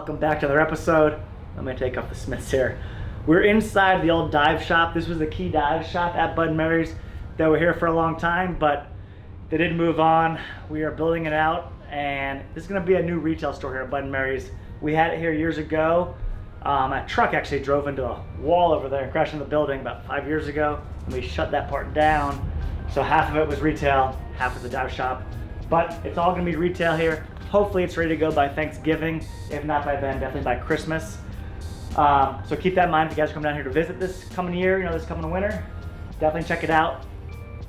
Welcome back to another episode. Let me take off the Smiths here. We're inside the old dive shop. This was the key dive shop at Bud and Mary's that were here for a long time, but they did move on. We are building it out, and this is going to be a new retail store here at Bud and Mary's. We had it here years ago. A truck actually drove into a wall over there and crashed into the building about 5 years ago, and we shut that part down. So half of it was retail, half was the dive shop. But it's all going to be retail here. Hopefully it's ready to go by Thanksgiving. If not by then, definitely by Christmas. So keep that in mind if you guys come down here to visit this coming year, this coming winter. Definitely check it out.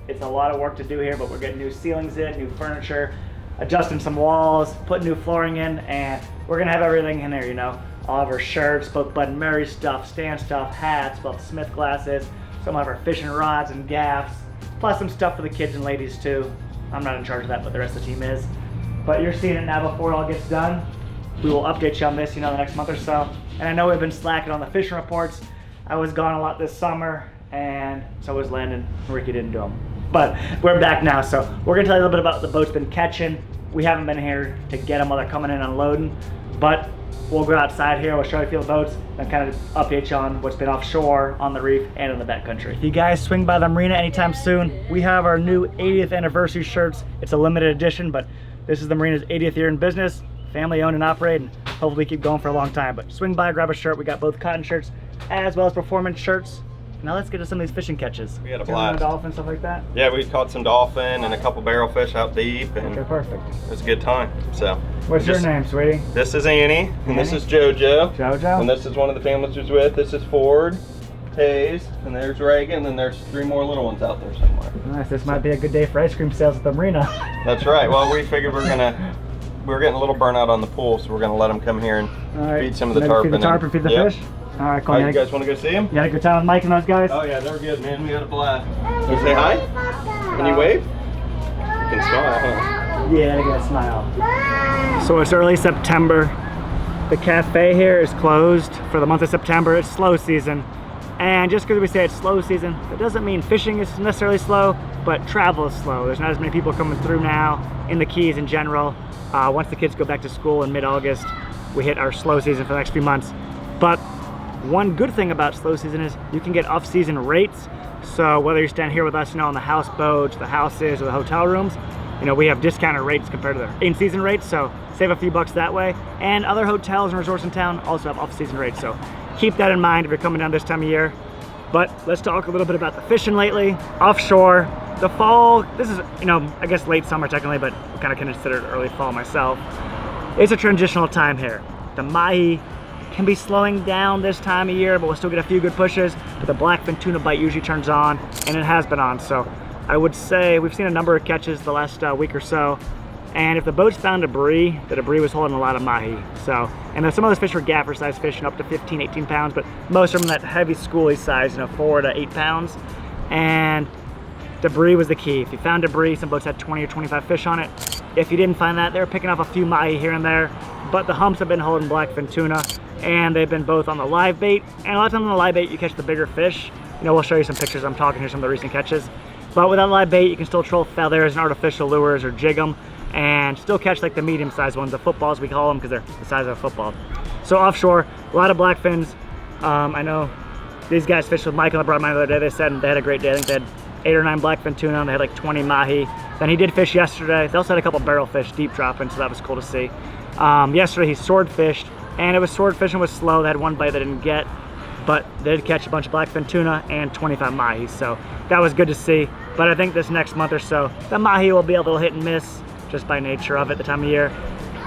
It's a lot of work to do here, but we're getting new ceilings in, new furniture, adjusting some walls, putting new flooring in, and we're gonna have everything in there, all of our shirts, both Bud and Mary stuff, Stan stuff, hats, both Smith glasses, some of our fishing rods and gaffs, plus some stuff for the kids and ladies too. I'm not in charge of that, but the rest of the team is. But you're seeing it now before it all gets done. We will update you on this, the next month or so. And I know we've been slacking on the fishing reports. I was gone a lot this summer, and so was Landon. Ricky didn't do them. But we're back now, so we're gonna tell you a little bit about the boats been catching. We haven't been here to get them while they're coming in unloading, but we'll go outside here, we'll show you a few of the boats, and kind of update you on what's been offshore, on the reef, and in the backcountry. If you guys swing by the Marina anytime soon, we have our new 80th anniversary shirts. It's a limited edition, but this is the Marina's 80th year in business, family owned and operated, and hopefully keep going for a long time. But swing by, grab a shirt. We got both cotton shirts as well as performance shirts. Now let's get to some of these fishing catches. We had a blast. Dolphin, stuff like that? Yeah, we caught some dolphin and a couple barrel fish out deep. And okay, perfect. It was a good time. So. What's your name, sweetie? This is Annie, and this is JoJo. JoJo? And this is one of the families who's with. This is Ford, Hayes, and there's Reagan, and then there's 3 more little ones out there somewhere. Nice, this might be a good day for ice cream sales at the Marina. That's right. Well, we figured we're getting a little burnout on the pool, so we're gonna let them come here and feed some of the tarpon. Feed the tarpon, feed the fish? All right, cool. You guys want to go see them? You had a good time with Mike and those guys? Oh yeah, they were good, man. We had a blast. Can you say hi? Can you wave? You can smile, huh? Yeah, I got a smile. So it's early September. The cafe here is closed for the month of September. It's slow season. And just because we say it's slow season, it doesn't mean fishing is necessarily slow, but travel is slow. There's not as many people coming through now in the Keys in general. Once the kids go back to school in mid-August, we hit our slow season for the next few months. But one good thing about slow season is you can get off-season rates. So whether you're staying here with us, on the houseboats, the houses, or the hotel rooms, we have discounted rates compared to their in-season rates, so save a few bucks that way. And other hotels and resorts in town also have off-season rates, so keep that in mind if you're coming down this time of year. But let's talk a little bit about the fishing lately. Offshore, the fall, this is, I guess late summer technically, but I kind of consider it early fall myself. It's a transitional time here. The mahi can be slowing down this time of year, but we'll still get a few good pushes. But the blackfin tuna bite usually turns on, and it has been on. So I would say we've seen a number of catches the last week or so. And if the boats found debris, the debris was holding a lot of mahi. So, and some of those fish were gaffer size fish, up to 15, 18 pounds, but most of them that heavy schoolie size, 4 to 8 pounds. And debris was the key. If you found debris, some boats had 20 or 25 fish on it. If you didn't find that, they were picking off a few mahi here and there, but the humps have been holding blackfin tuna, and they've been both on the live bait, and a lot of times on the live bait you catch the bigger fish. We'll show you some pictures. I'm talking here some of the recent catches. But without live bait, you can still troll feathers and artificial lures or jig them, and still catch like the medium-sized ones, the footballs we call them, because they're the size of a football. So offshore, a lot of blackfins. I know these guys fished with Michael. I brought mine the other day. They said they had a great day. I think they had 8 or 9 blackfin tuna, and they had like 20 mahi. Then he did fish yesterday. They also had a couple barrel fish deep dropping, so that was cool to see. Yesterday he sword fished, and it was sword fishing was slow. They had one bite they didn't get, but they did catch a bunch of blackfin tuna and 25 mahi, so that was good to see. But I think this next month or so, the mahi will be a little hit and miss just by nature of it, the time of year.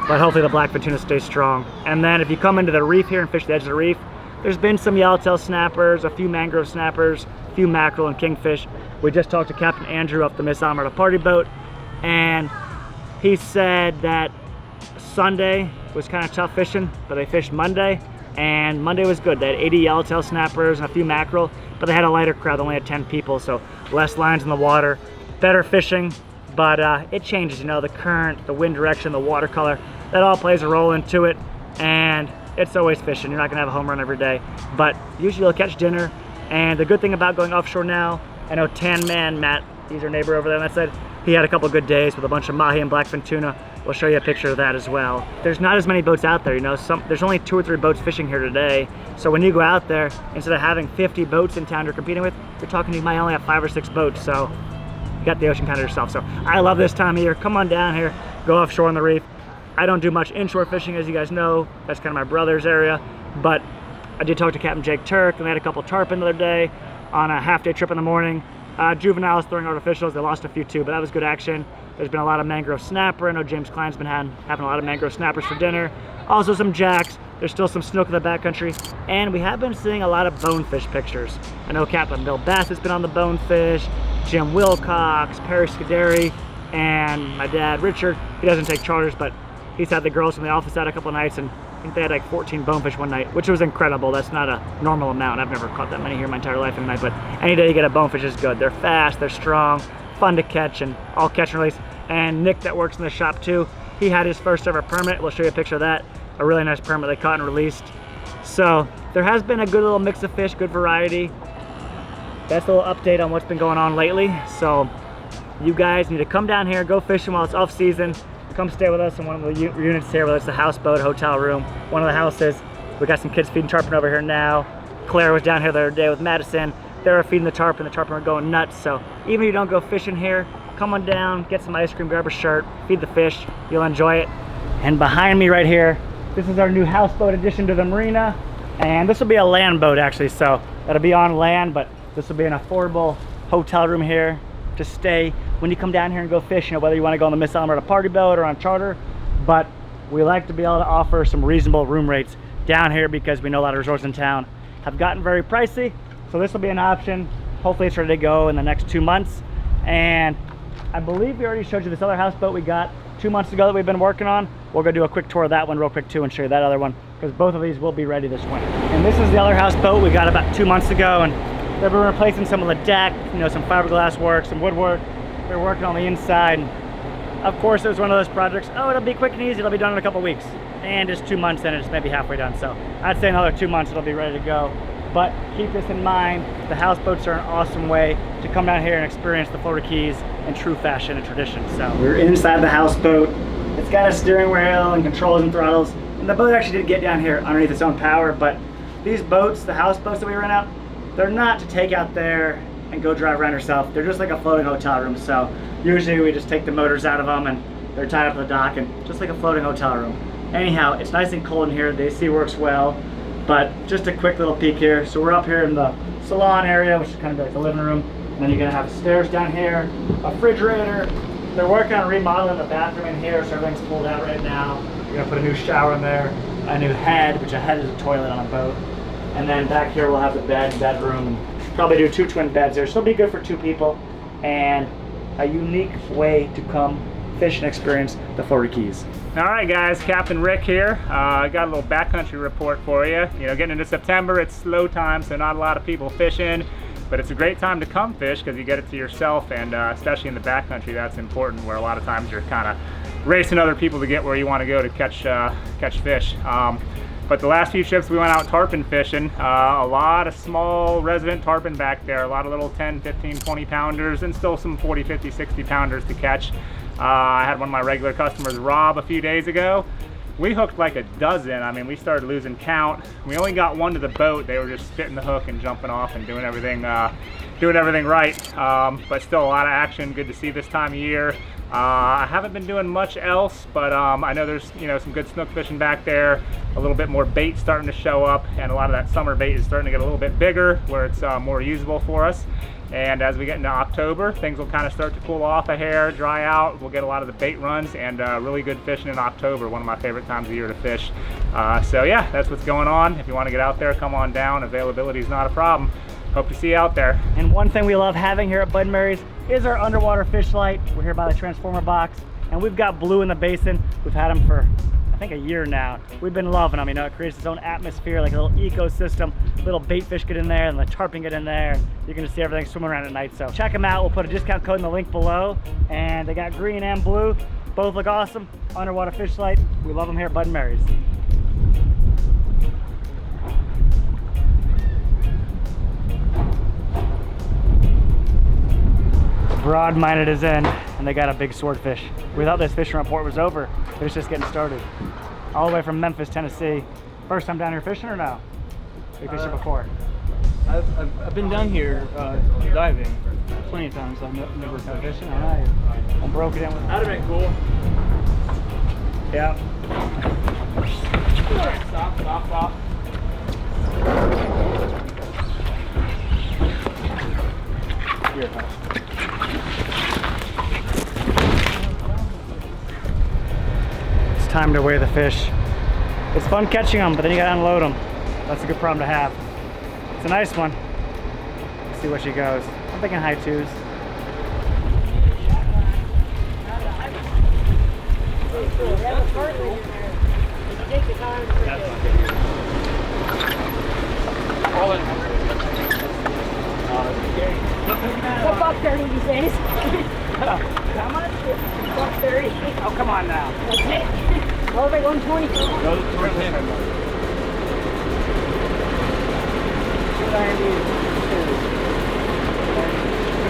But hopefully the blackfin tuna stays strong. And then if you come into the reef here and fish the edge of the reef, there's been some yellowtail snappers, a few mangrove snappers, a few mackerel and kingfish. We just talked to Captain Andrew off the Miss Alberta party boat, and he said that Sunday was kind of tough fishing, but they fished Monday, and Monday was good. They had 80 yellowtail snappers and a few mackerel, but they had a lighter crowd. They only had 10 people, so less lines in the water, better fishing. But it changes, the current, the wind direction, the water color, that all plays a role into it. And it's always fishing. You're not gonna have a home run every day, but usually you'll catch dinner. And the good thing about going offshore now, I know Tan Man Matt, he's our neighbor over there, and I said he had a couple good days with a bunch of mahi and blackfin tuna. We'll show you a picture of that as well. There's not as many boats out there, you know. There's only 2 or 3 boats fishing here today. So when you go out there, instead of having 50 boats in town you're competing with, you're talking you might only have 5 or 6 boats. So you got the ocean kind of yourself. So I love this time of year. Come on down here, go offshore on the reef. I don't do much inshore fishing, as you guys know. That's kind of my brother's area. But I did talk to Captain Jake Turk, and they had a couple tarpon the other day on a half-day trip in the morning. Juveniles throwing artificials, they lost a few too, but that was good action. There's been a lot of mangrove snapper. I know James Klein's been having a lot of mangrove snappers for dinner. Also some jacks. There's still some snook in the backcountry. And we have been seeing a lot of bonefish pictures. I know Captain Bill Bassett's been on the bonefish, Jim Wilcox, Perry Scuderi, and my dad Richard. He doesn't take charters, but he's had the girls from the office out a couple of nights, and I think they had like 14 bonefish one night, which was incredible. That's not a normal amount. I've never caught that many here in my entire life in a night, but any day you get a bonefish is good. They're fast, they're strong, fun to catch, and all catch and release. And Nick that works in the shop too, he had his first ever permit. We'll show you a picture of that. A really nice permit they caught and released. So there has been a good little mix of fish, good variety. That's a little update on what's been going on lately. So you guys need to come down here, go fishing while it's off season. Come stay with us in one of the units here, whether it's the houseboat, hotel room, one of the houses. We got some kids feeding tarpon over here now. Claire was down here the other day with Madison. They were feeding the tarpon were going nuts. So even if you don't go fishing here, come on down, get some ice cream, grab a shirt, feed the fish, you'll enjoy it. And behind me right here, this is our new houseboat addition to the Marina. And this will be a land boat actually, so it'll be on land, but this will be an affordable hotel room here to stay when you come down here and go fish, you know, whether you want to go on the Miss Alameda party boat or on charter. But we like to be able to offer some reasonable room rates down here because we know a lot of resorts in town have gotten very pricey. So this will be an option. Hopefully it's ready to go in the next 2 months. And I believe we already showed you this other houseboat we got 2 months ago that we've been working on. We'll go do a quick tour of that one real quick too and show you that other one, because both of these will be ready this winter. And this is the other houseboat we got about 2 months ago, and they've been replacing some of the deck, you know, some fiberglass work, some woodwork. They're working on the inside. Of course, it was one of those projects, oh, it'll be quick and easy, it'll be done in a couple weeks. And it's 2 months and it's maybe halfway done. So I'd say another 2 months it'll be ready to go. But keep this in mind, the houseboats are an awesome way to come down here and experience the Florida Keys in true fashion and tradition. So we're inside the houseboat. It's got a steering wheel and controls and throttles. And the boat actually did get down here underneath its own power, but these boats, the houseboats that we rent out, they're not to take out there and go drive around yourself. They're just like a floating hotel room. So usually we just take the motors out of them and they're tied up to the dock, and just like a floating hotel room. Anyhow, it's nice and cold in here. The AC works well, but just a quick little peek here. So we're up here in the salon area, which is kind of like the living room. And then you're gonna have stairs down here, a refrigerator. They're working on remodeling the bathroom in here, so everything's pulled out right now. We're gonna put a new shower in there, a new head, which a head is a toilet on a boat. And then back here we'll have the bedroom. Probably do 2 twin beds there, so it'll be good for 2 people. And a unique way to come fish and experience the Florida Keys. All right, guys, Captain Rick here. I got a little backcountry report for you. You know, getting into September, it's slow time, so not a lot of people fishing. But it's a great time to come fish because you get it to yourself, and especially in the backcountry, that's important, where a lot of times you're kind of racing other people to get where you want to go to catch fish. But the last few trips we went out tarpon fishing, a lot of small resident tarpon back there, a lot of little 10, 15, 20 pounders, and still some 40, 50, 60 pounders to catch. I had one of my regular customers, Rob, a few days ago. We hooked like a dozen. I mean, we started losing count. We only got one to the boat. They were just spitting the hook and jumping off and doing everything right. But still a lot of action. Good to see this time of year. I haven't been doing much else, but I know there's, you know, some good snook fishing back there. A little bit more bait starting to show up, and a lot of that summer bait is starting to get a little bit bigger, where it's more usable for us. And as we get into October, things will kind of start to cool off a hair, dry out. We'll get a lot of the bait runs and really good fishing in October, one of my favorite times of the year to fish. So yeah, that's what's going on. If you want to get out there, come on down. Availability is not a problem. Hope to see you out there. And one thing we love having here at Bud & Mary's is our underwater fish light. We're here by the transformer box, and we've got blue in the basin. We've had them for, I think, a year now. We've been loving them. You know, it creates its own atmosphere, like a little ecosystem. Little bait fish get in there, and the tarpon get in there. You're gonna see everything swimming around at night. So check them out. We'll put a discount code in the link below. And they got green and blue. Both look awesome. Underwater fish light. We love them here at Bud & Mary's. Broad-minded is in, and and they got a big swordfish. We thought this fishing report was over, but it's just getting started. All the way from Memphis, Tennessee. First time down here fishing or no? You fished before? I've been down here diving plenty of times. I've never No fishing? All right. I broke it in with. That'd have been cool. Yeah. Stop. Here. It's time to weigh the fish. It's fun catching them, but then you gotta unload them. That's a good problem to have. It's a nice one. Let's see where she goes. I'm thinking high 2s. What about 30 these days? How much? About 30. Oh, come on now. That's it. Oh, they're going 20. Go towards him.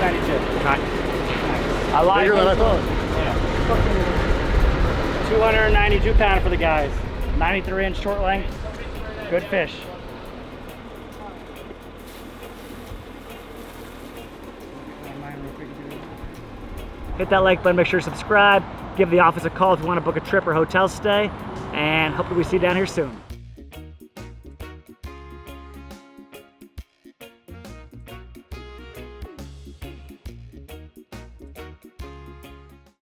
292. Nice. I like Bigger than I thought. Yeah. 292 pounder for the guys. 93-inch short length. Good fish. Hit that like button, make sure to subscribe. Give the office a call if you want to book a trip or hotel stay. And hopefully we see you down here soon.